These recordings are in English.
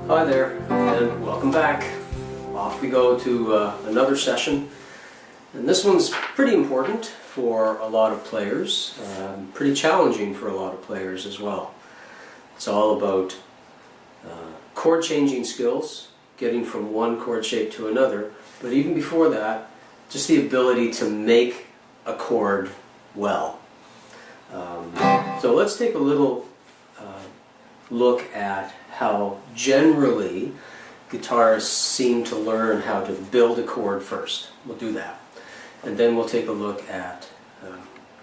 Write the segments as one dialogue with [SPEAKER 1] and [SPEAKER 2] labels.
[SPEAKER 1] Hi there, and welcome back. Off we go to another session, and this one's pretty important for a lot of players, pretty challenging for a lot of players as well. It's all about chord changing skills, getting from one chord shape to another, but even before that, just the ability to make a chord well. So let's take a little look at how generally guitarists seem to learn how to build a chord first. We'll do that. And then we'll take a look at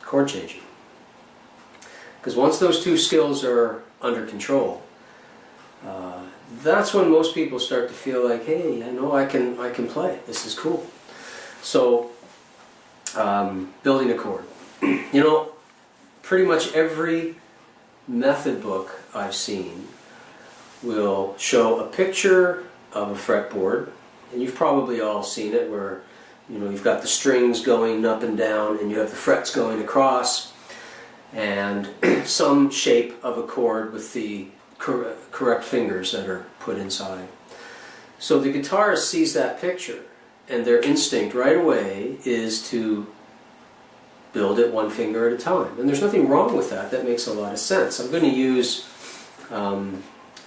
[SPEAKER 1] chord changing. Because once those two skills are under control, that's when most people start to feel like, hey, I know I can play. This is cool. So, building a chord. You know, pretty much every method book I've seen will show a picture of a fretboard, and you've probably all seen it, where you've got the strings going up and down and you have the frets going across, and some shape of a chord with the correct fingers that are put inside. So the guitarist sees that picture, and their instinct right away is to build it one finger at a time. And there's nothing wrong with that. That makes a lot of sense. I'm going to use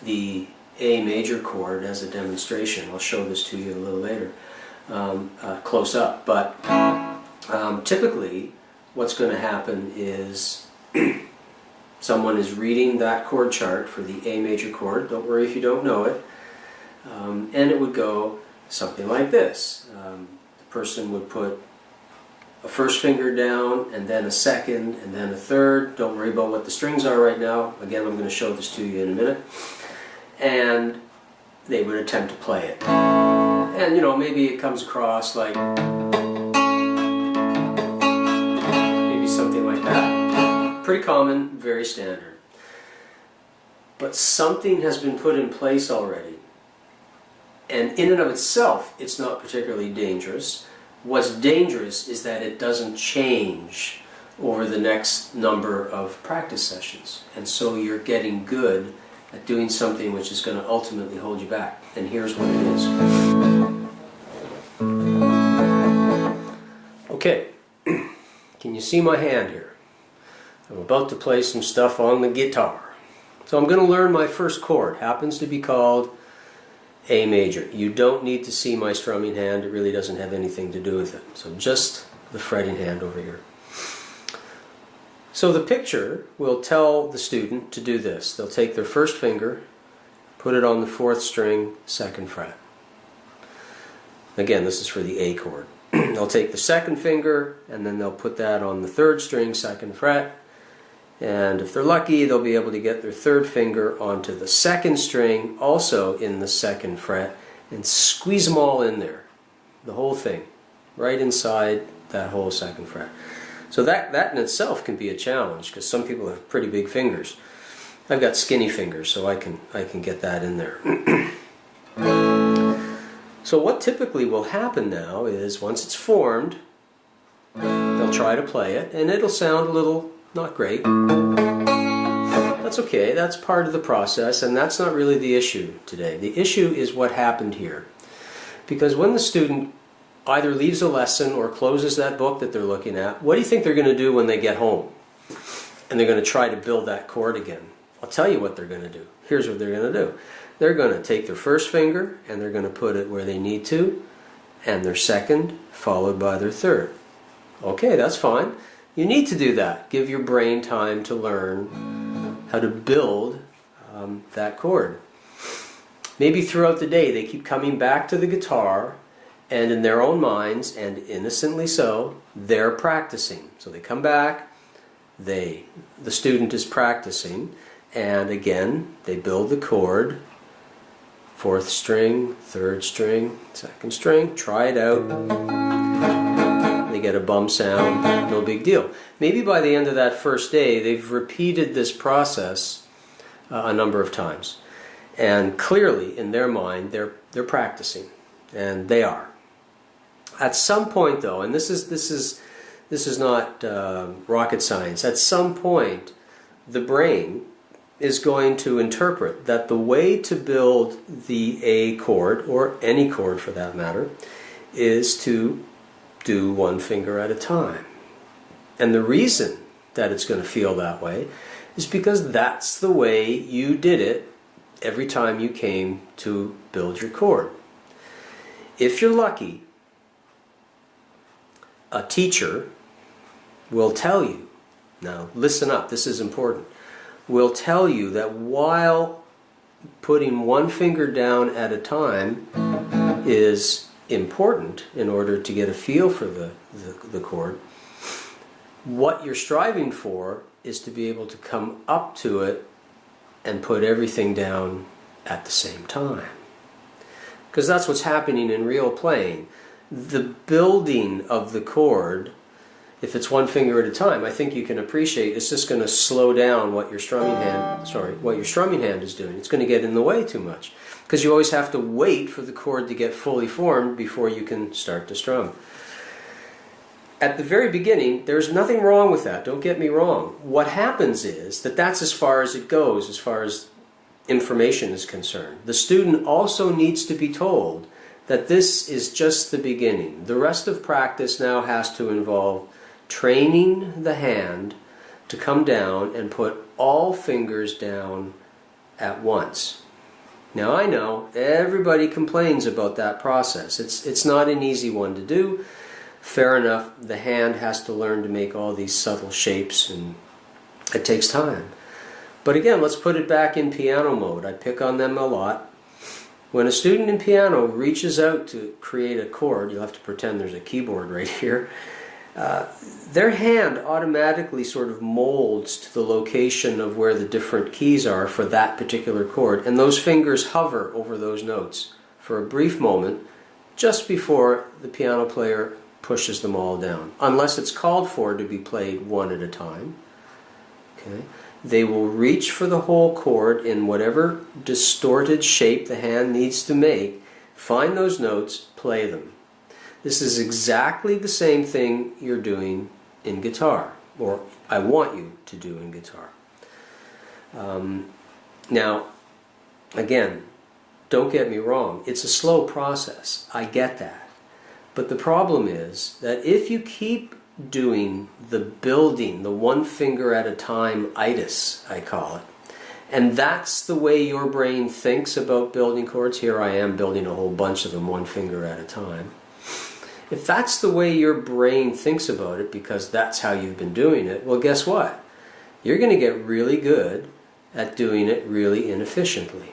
[SPEAKER 1] the A major chord as a demonstration. I'll show this to you a little later, close up. But typically what's going to happen is someone is reading that chord chart for the A major chord. Don't worry if you don't know it. And it would go something like this. The person would put a first finger down, and then a second, and then a third. Don't worry about what the strings are right now. Again, I'm going to show this to you in a minute. And they would attempt to play it. And maybe it comes across like maybe something like that. Pretty common, very standard. But something has been put in place already. And in and of itself, it's not particularly dangerous. What's dangerous is that it doesn't change over the next number of practice sessions. And so you're getting good at doing something which is going to ultimately hold you back. And here's what it is. Okay, can you see my hand here? I'm about to play some stuff on the guitar. So I'm going to learn my first chord. Happens to be called A major. You don't need to see my strumming hand. It really doesn't have anything to do with it. So just the fretting hand over here. So the picture will tell the student to do this. They'll take their first finger, put it on the 4th string, 2nd fret. Again, this is for the A chord. They'll take the 2nd finger, and then they'll put that on the 3rd string, 2nd fret. And if they're lucky, they'll be able to get their 3rd finger onto the 2nd string, also in the 2nd fret, and squeeze them all in there. The whole thing, right inside that whole 2nd fret. So that in itself can be a challenge, because some people have pretty big fingers. I've got skinny fingers, so I can get that in there. So what typically will happen now is, once it's formed, they'll try to play it, and it'll sound a little not great. That's okay, that's part of the process, and that's not really the issue today. The issue is what happened here. Because when the student either leaves a lesson or closes that book that they're looking at, what do you think they're going to do when they get home? And they're going to try to build that chord again. I'll tell you what they're going to do. Here's what they're going to do. They're going to take their first finger, and they're going to put it where they need to, and their 2nd, followed by their 3rd. Okay, that's fine. You need to do that. Give your brain time to learn how to build that chord. Maybe throughout the day they keep coming back to the guitar, and in their own minds, and innocently so, they're practicing. So they come back, the student is practicing, and again they build the chord. 4th string, 3rd string, 2nd string, try it out. They get a bum sound, no big deal. Maybe by the end of that first day, they've repeated this process a number of times. And clearly, in their mind, they're practicing. And they are. At some point, though, and this is not rocket science, at some point, the brain is going to interpret that the way to build the A chord, or any chord for that matter, is to do one finger at a time. And the reason that it's going to feel that way is because that's the way you did it every time you came to build your chord. If you're lucky, a teacher will tell you, now listen up, this is important, will tell you that while putting one finger down at a time is important in order to get a feel for the chord, what you're striving for is to be able to come up to it and put everything down at the same time. Because that's what's happening in real playing. The building of the chord, if it's one finger at a time, I think you can appreciate it's just going to slow down what your strumming hand is doing. It's going to get in the way too much. Because you always have to wait for the chord to get fully formed before you can start to strum. At the very beginning, there's nothing wrong with that, don't get me wrong. What happens is that that's as far as it goes, as far as information is concerned. The student also needs to be told that this is just the beginning. The rest of practice now has to involve training the hand to come down and put all fingers down at once. Now I know everybody complains about that process. It's not an easy one to do. Fair enough, the hand has to learn to make all these subtle shapes, and it takes time. But again, let's put it back in piano mode. I pick on them a lot. When a student in piano reaches out to create a chord, you'll have to pretend there's a keyboard right here, their hand automatically sort of molds to the location of where the different keys are for that particular chord, and those fingers hover over those notes for a brief moment just before the piano player pushes them all down, unless it's called for to be played one at a time. Okay? They will reach for the whole chord in whatever distorted shape the hand needs to make, find those notes, play them. This is exactly the same thing you're doing in guitar, or I want you to do in guitar. Now, again, don't get me wrong, it's a slow process, I get that. But the problem is that if you keep doing the building, the one finger at a time itis, I call it, and that's the way your brain thinks about building chords, here I am building a whole bunch of them one finger at a time. If that's the way your brain thinks about it because that's how you've been doing it, well, guess what? You're going to get really good at doing it really inefficiently.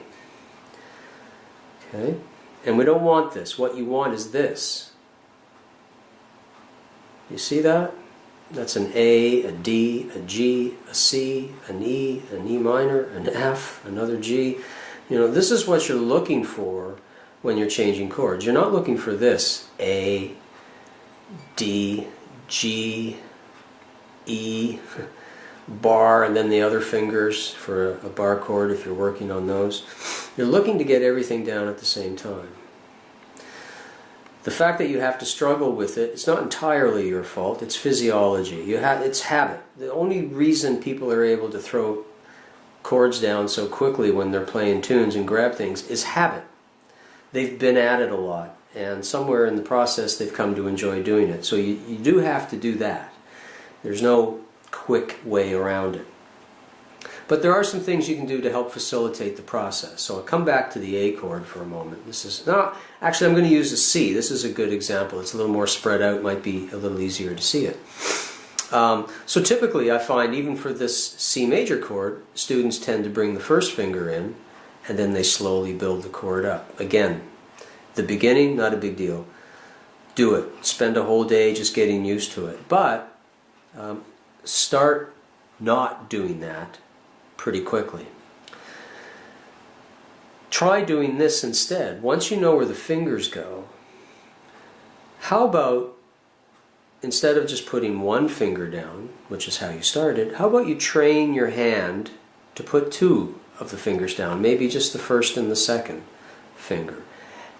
[SPEAKER 1] Okay? And we don't want this. What you want is this. You see that? That's an A, a D, a G, a C, an E minor, an F, another G. You know, this is what you're looking for when you're changing chords. You're not looking for this A, D, G, E, bar, and then the other fingers for a bar chord if you're working on those. You're looking to get everything down at the same time. The fact that you have to struggle with it, it's not entirely your fault, it's physiology. It's habit. The only reason people are able to throw chords down so quickly when they're playing tunes and grab things is habit. They've been at it a lot, and somewhere in the process they've come to enjoy doing it. So you do have to do that. There's no quick way around it. But there are some things you can do to help facilitate the process. So I'll come back to the A chord for a moment. Actually I'm going to use a C. This is a good example. It's a little more spread out, might be a little easier to see it. So typically I find even for this C major chord, students tend to bring the first finger in and then they slowly build the chord up. Again, the beginning, not a big deal. Do it. Spend a whole day just getting used to it. But start not doing that pretty quickly. Try doing this instead. Once you know where the fingers go, how about instead of just putting one finger down, which is how you started, how about you train your hand to put two of the fingers down, maybe just the first and the second finger.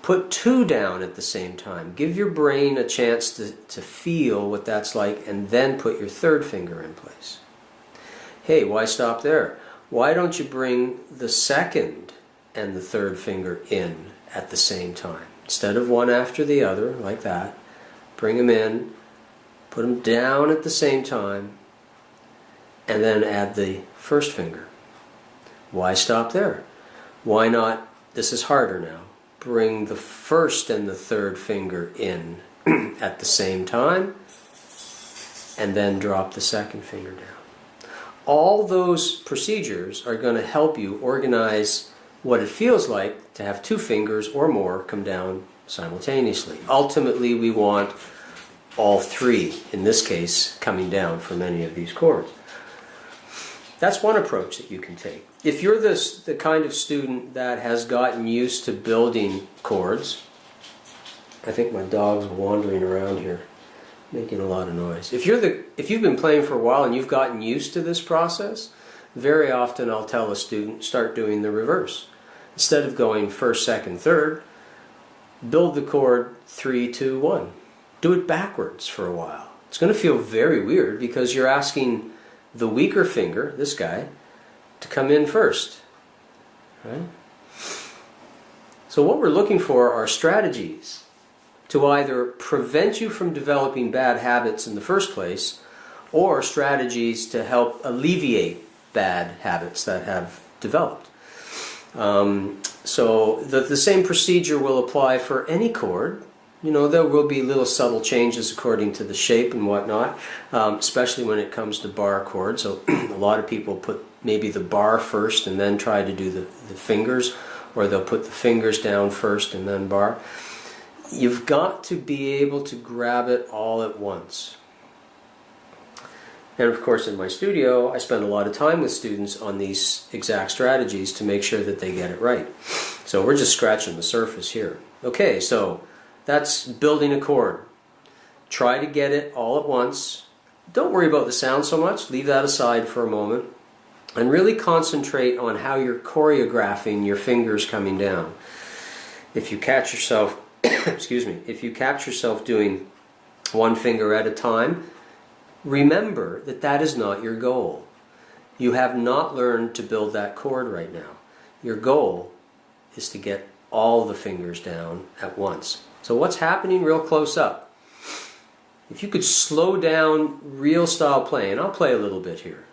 [SPEAKER 1] Put two down at the same time. Give your brain a chance to feel what that's like, and then put your third finger in place. Hey, why stop there? why don't you bring the second and the third finger in at the same time? Instead of one after the other, like that, bring them in, put them down at the same time, and then add the first finger. Why stop there? Why not, this is harder now, bring the first and the third finger in at the same time, and then drop the second finger down. All those procedures are going to help you organize what it feels like to have two fingers or more come down simultaneously. Ultimately, we want all three, in this case, coming down for many of these chords. That's one approach that you can take. If you're the kind of student that has gotten used to building chords, I think my dog's wandering around here, making a lot of noise. If you've been playing for a while and you've gotten used to this process, very often I'll tell a student, start doing the reverse. Instead of going first, second, third, build the chord 3, 2, 1. Do it backwards for a while. It's going to feel very weird because you're asking the weaker finger, this guy, to come in first. Right? So what we're looking for are strategies to either prevent you from developing bad habits in the first place, or strategies to help alleviate bad habits that have developed. So the same procedure will apply for any chord. You know, there will be little subtle changes according to the shape and whatnot, especially when it comes to bar chords. So a lot of people put maybe the bar first and then try to do the fingers, or they'll put the fingers down first and then bar. You've got to be able to grab it all at once. And of course in my studio I spend a lot of time with students on these exact strategies to make sure that they get it right. So we're just scratching the surface here. Okay, so that's building a chord. Try to get it all at once. Don't worry about the sound so much. Leave that aside for a moment. And really concentrate on how you're choreographing your fingers coming down. If you catch yourself, excuse me, if you catch yourself doing one finger at a time, remember that that is not your goal. You have not learned to build that chord right now. Your goal is to get all the fingers down at once. So what's happening real close up? If you could slow down real style playing, I'll play a little bit here.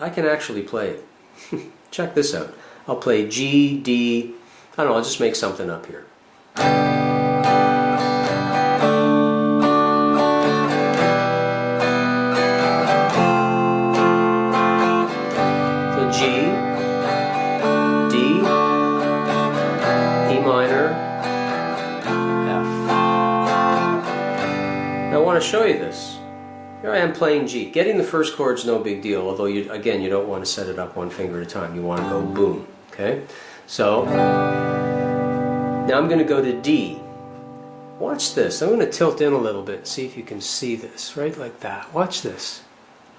[SPEAKER 1] I can actually play it. Check this out. I'll play G, D, I don't know, I'll just make something up here. So G, D, E minor, F. Now I want to show you this. Here I am playing G. Getting the first chord's no big deal, although again you don't want to set it up one finger at a time. You want to go boom. Okay? So now I'm going to go to D. Watch this. I'm going to tilt in a little bit, see if you can see this, right like that. Watch this.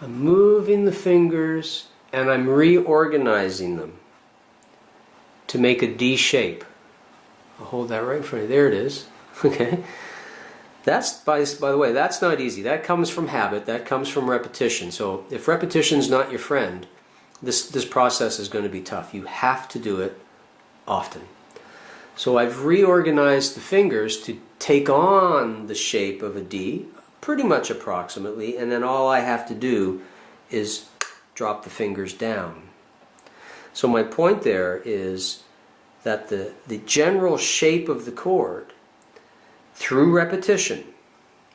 [SPEAKER 1] I'm moving the fingers and I'm reorganizing them to make a D shape. I'll hold that right in front of you. There it is. Okay. That's, by the way, that's not easy. That comes from habit. That comes from repetition. So if repetition's not your friend, this process is going to be tough. You have to do it often. So I've reorganized the fingers to take on the shape of a D, pretty much approximately, and then all I have to do is drop the fingers down. So my point there is that the general shape of the chord, through repetition,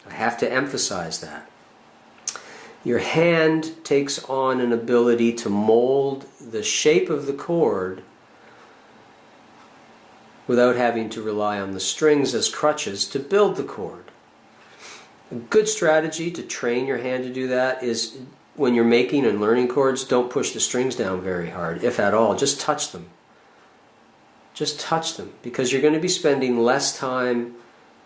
[SPEAKER 1] I have to emphasize that, your hand takes on an ability to mold the shape of the chord without having to rely on the strings as crutches to build the chord. A good strategy to train your hand to do that is when you're making and learning chords, don't push the strings down very hard, if at all. Just touch them. Just touch them, because you're going to be spending less time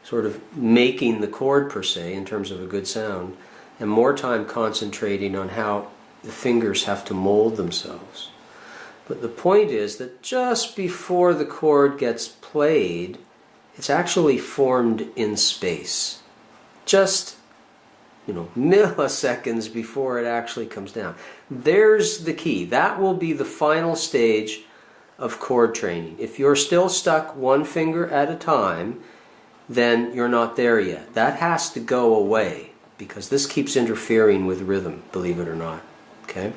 [SPEAKER 1] sort of making the chord per se in terms of a good sound, and more time concentrating on how the fingers have to mold themselves. But the point is that just before the chord gets played, it's actually formed in space. Just milliseconds before it actually comes down. There's the key. That will be the final stage of chord training. If you're still stuck one finger at a time, then you're not there yet. That has to go away because this keeps interfering with rhythm, believe it or not. Okay?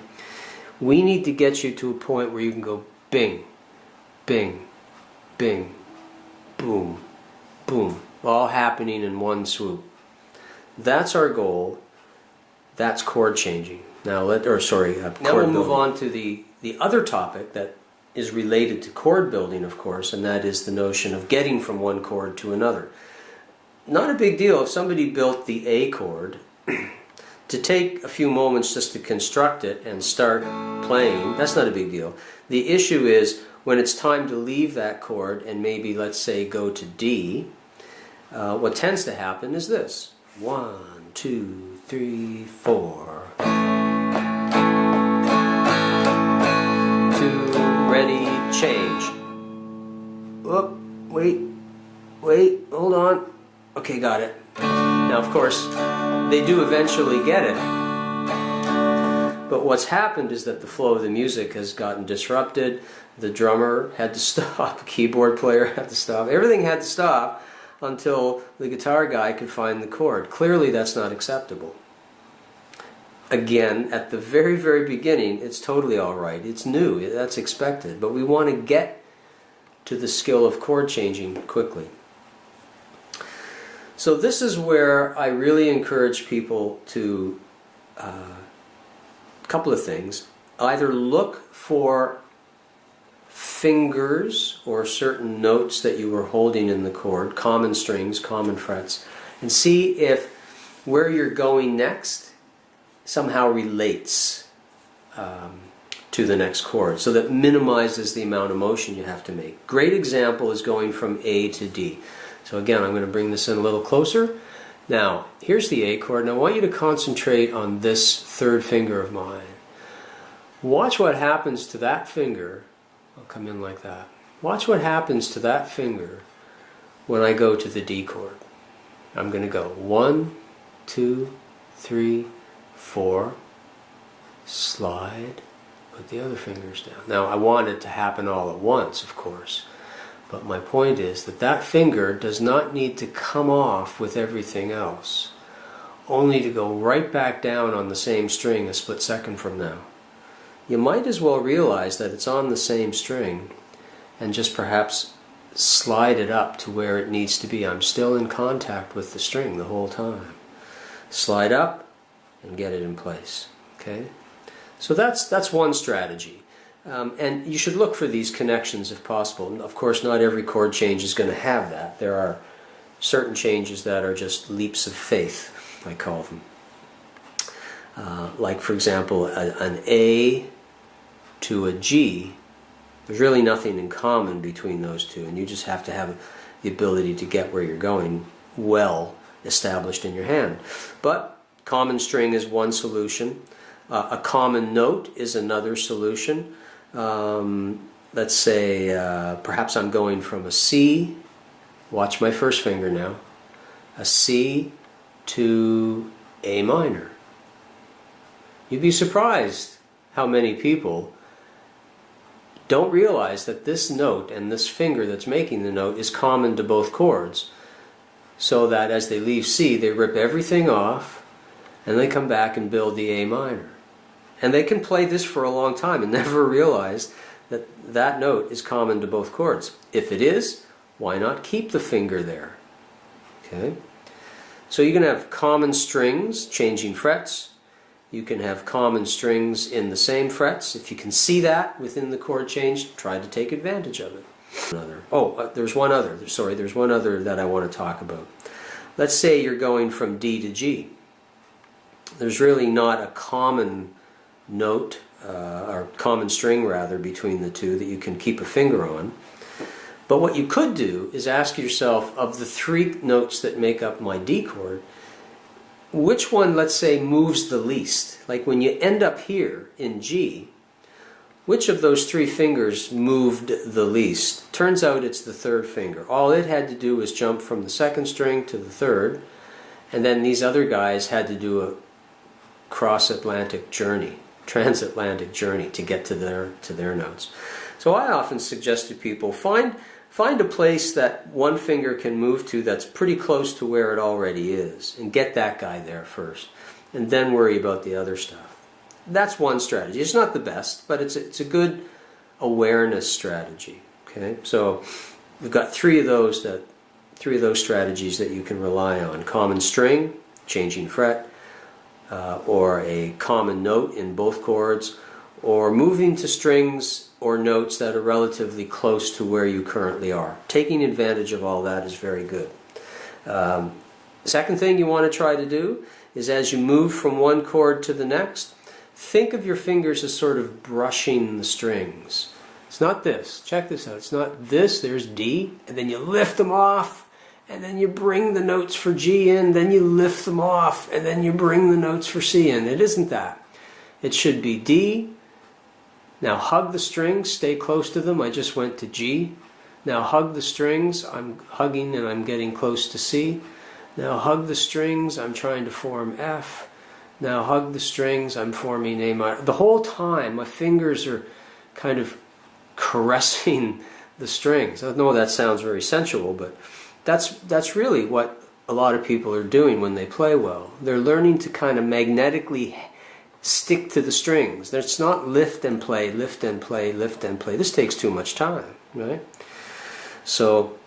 [SPEAKER 1] We need to get you to a point where you can go bing, bing, bing, boom, boom, all happening in one swoop. That's our goal. That's chord changing. Now we'll move on to the other topic that is related to chord building, of course, and that is the notion of getting from one chord to another. Not a big deal if somebody built the A chord to take a few moments just to construct it and start playing. That's not a big deal. The issue is when it's time to leave that chord and maybe, let's say, go to D, what tends to happen is this. 1, 2, 3, 4. 2, ready, change. Oh, wait, hold on. Okay, got it. Now, of course, they do eventually get it. But what's happened is that the flow of the music has gotten disrupted. The drummer had to stop, the keyboard player had to stop. Everything had to stop until the guitar guy could find the chord. Clearly, that's not acceptable. Again, at the very, very beginning, it's totally all right. It's new. That's expected. But we want to get to the skill of chord changing quickly. So this is where I really encourage people to, a couple of things. Either look for fingers or certain notes that you were holding in the chord, common strings, common frets, and see if where you're going next somehow relates to the next chord, so that minimizes the amount of motion you have to make. Great example is going from A to D. So again, I'm going to bring this in a little closer. Now, here's the A chord, and I want you to concentrate on this third finger of mine. Watch what happens to that finger. I'll come in like that. Watch what happens to that finger when I go to the D chord. I'm going to go 1, 2, 3, 4, slide, put the other fingers down. Now, I want it to happen all at once, of course. But my point is that that finger does not need to come off with everything else, only to go right back down on the same string a split second from now. You might as well realize that it's on the same string and just perhaps slide it up to where it needs to be. I'm still in contact with the string the whole time. Slide up and get it in place. Okay? So that's one strategy. And you should look for these connections if possible. Of course, not every chord change is going to have that. There are certain changes that are just leaps of faith, I call them. Like, for example, an A to a G. There's really nothing in common between those two, and you just have to have the ability to get where you're going well established in your hand. But common string is one solution. A common note is another solution. Let's say perhaps I'm going from a C, watch my first finger now, a C to A minor. You'd be surprised how many people don't realize that this note and this finger that's making the note is common to both chords, so that as they leave C, they rip everything off and they come back and build the A minor. And they can play this for a long time and never realize that that note is common to both chords. If it is, why not keep the finger there? Okay? So you can have common strings changing frets. You can have common strings in the same frets. If you can see that within the chord change, try to take advantage of it. There's one other that I want to talk about. Let's say you're going from D to G. There's really not a common note, or common string rather, between the two that you can keep a finger on. But what you could do is ask yourself, of the three notes that make up my D chord, which one, let's say, moves the least? Like when you end up here in G, which of those three fingers moved the least? Turns out it's the third finger. All it had to do was jump from the second string to the third, And then these other guys had to do a transatlantic journey to get to their notes. So I often suggest to people, find a place that one finger can move to that's pretty close to where it already is, and get that guy there first, and then worry about the other stuff. That's one strategy. It's not the best, but it's a good awareness strategy. Okay, so we've got three of those strategies that you can rely on: common string, changing fret, or a common note in both chords, or moving to strings or notes that are relatively close to where you currently are. Taking advantage of all that is very good. Second thing you want to try to do is, as you move from one chord to the next, think of your fingers as sort of brushing the strings. It's not this. Check this out. It's not this. There's D, and then you lift them off, and then you bring the notes for G in, then you lift them off, and then you bring the notes for C in. It isn't that. It should be D. Now hug the strings, stay close to them. I just went to G. Now hug the strings, I'm hugging and I'm getting close to C. Now hug the strings, I'm trying to form F. Now hug the strings, I'm forming A minor. The whole time my fingers are kind of caressing the strings. I know that sounds very sensual, but that's really what a lot of people are doing when they play well. They're learning to kind of magnetically stick to the strings. It's not lift and play, lift and play, lift and play. This takes too much time, right? So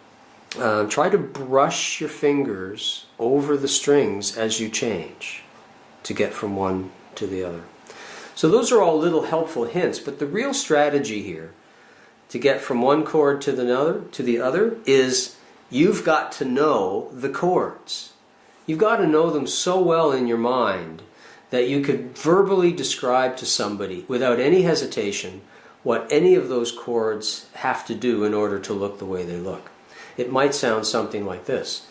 [SPEAKER 1] try to brush your fingers over the strings as you change to get from one to the other. So those are all little helpful hints, but the real strategy here to get from one chord to the other is you've got to know the chords. You've got to know them so well in your mind that you could verbally describe to somebody without any hesitation what any of those chords have to do in order to look the way they look. It might sound something like this.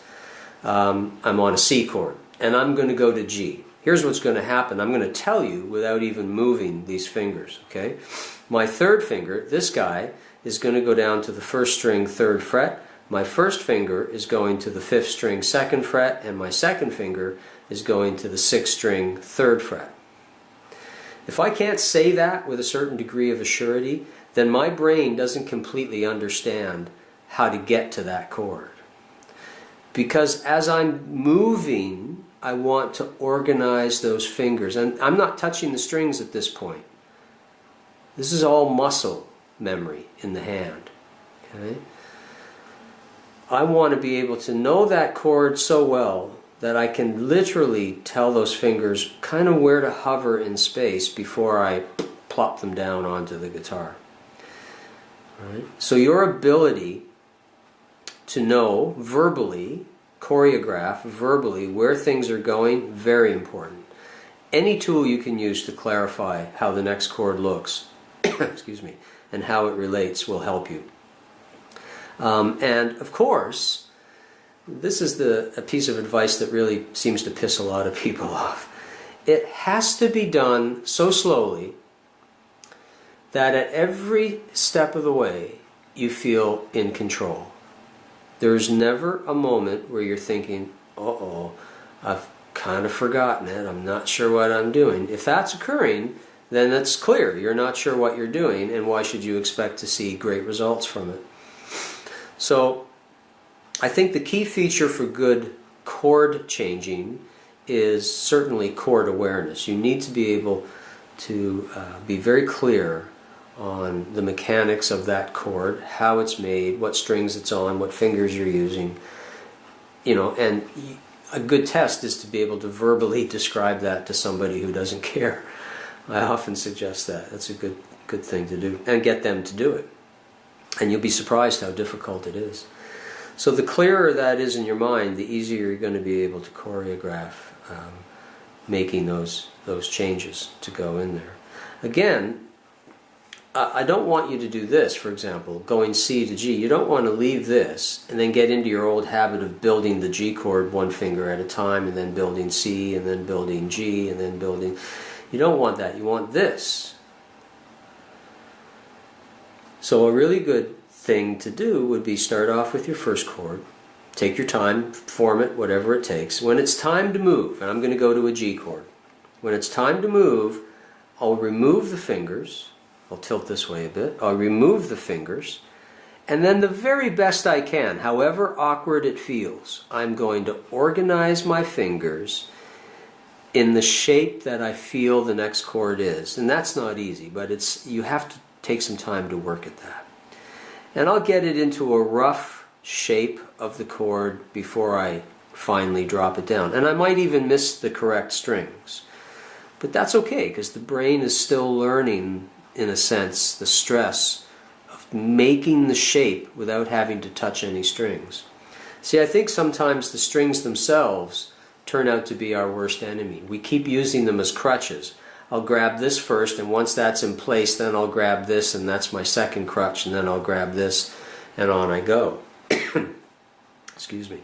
[SPEAKER 1] I'm on a C chord, and I'm going to go to G. Here's what's going to happen. I'm going to tell you without even moving these fingers. Okay? My third finger, this guy, is going to go down to the first string 3rd fret. My first finger is going to the 5th string 2nd fret, and my second finger is going to the 6th string 3rd fret. If I can't say that with a certain degree of assurity, then my brain doesn't completely understand how to get to that chord. Because as I'm moving, I want to organize those fingers. And I'm not touching the strings at this point. This is all muscle memory in the hand. Okay? I want to be able to know that chord so well that I can literally tell those fingers kind of where to hover in space before I plop them down onto the guitar. Right? So your ability to know verbally, choreograph verbally where things are going, very important. Any tool you can use to clarify how the next chord looks, excuse me, and how it relates will help you. And of course, this is a piece of advice that really seems to piss a lot of people off. It has to be done so slowly that at every step of the way you feel in control. There's never a moment where you're thinking, uh-oh, I've kind of forgotten it, I'm not sure what I'm doing. If that's occurring, then it's clear you're not sure what you're doing, and why should you expect to see great results from it? So I think the key feature for good chord changing is certainly chord awareness. You need to be able to be very clear on the mechanics of that chord, how it's made, what strings it's on, what fingers you're using. You know, and a good test is to be able to verbally describe that to somebody who doesn't care. I often suggest that. That's a good thing to do, and get them to do it. And you'll be surprised how difficult it is. So the clearer that is in your mind, the easier you're going to be able to choreograph making those changes to go in there. Again, I don't want you to do this, for example, going C to G. You don't want to leave this and then get into your old habit of building the G chord one finger at a time, and then building C, and then building G, and then building... You don't want that. You want this. So a really good thing to do would be start off with your first chord, Take your time, form it, whatever it takes. When it's time to move, and I'm going to go to a G chord. When it's time to move, I'll remove the fingers. I'll tilt this way a bit. I'll remove the fingers. And then the very best I can, however awkward it feels, I'm going to organize my fingers in the shape that I feel the next chord is. And that's not easy, but you have to take some time to work at that. And I'll get it into a rough shape of the chord before I finally drop it down. And I might even miss the correct strings. But that's okay, because the brain is still learning, in a sense, the stress of making the shape without having to touch any strings. See, I think sometimes the strings themselves turn out to be our worst enemy. We keep using them as crutches. I'll grab this first, and once that's in place, then I'll grab this, and that's my second crutch, and then I'll grab this, and on I go. Excuse me.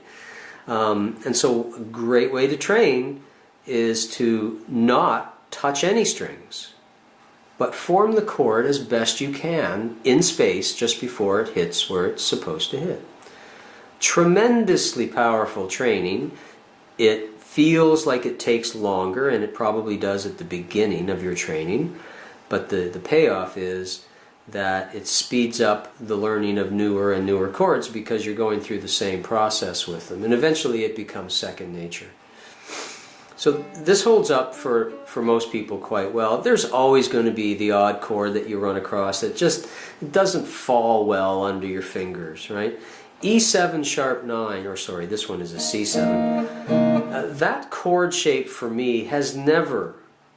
[SPEAKER 1] And so a great way to train is to not touch any strings, but form the chord as best you can in space just before it hits where it's supposed to hit. Tremendously powerful training. It feels like it takes longer, and it probably does at the beginning of your training, but the payoff is that it speeds up the learning of newer and newer chords because you're going through the same process with them, and eventually it becomes second nature. So this holds up for most people quite well. There's always going to be the odd chord that you run across that just doesn't fall well under your fingers, right? E7 sharp 9, or sorry, this one is a C7. That chord shape for me has never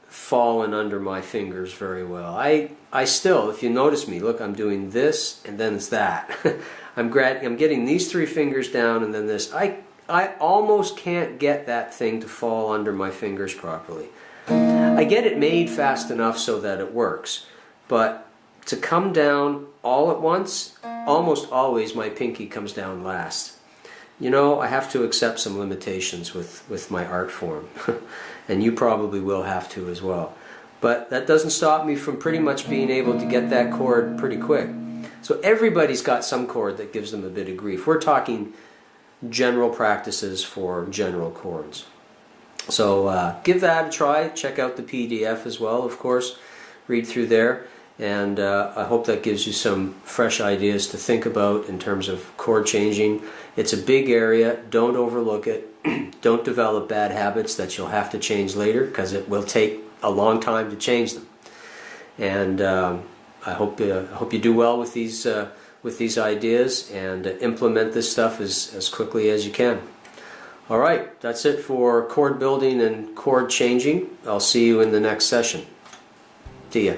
[SPEAKER 1] fallen under my fingers very well. I still, if you notice me, look, I'm doing this and then it's that. I'm getting these three fingers down and then this. I almost can't get that thing to fall under my fingers properly. I get it made fast enough so that it works, but to come down all at once, almost always my pinky comes down last. You know, I have to accept some limitations with my art form, and you probably will have to as well. But that doesn't stop me from pretty much being able to get that chord pretty quick. So everybody's got some chord that gives them a bit of grief. We're talking general practices for general chords. So give that a try. Check out the PDF as well, of course. Read through there. And I hope that gives you some fresh ideas to think about in terms of chord changing. It's a big area. Don't overlook it. Don't develop bad habits that you'll have to change later, because it will take a long time to change them. And I hope you do well with these ideas and implement this stuff as quickly as you can. All right, that's it for chord building and chord changing. I'll see you in the next session. See ya.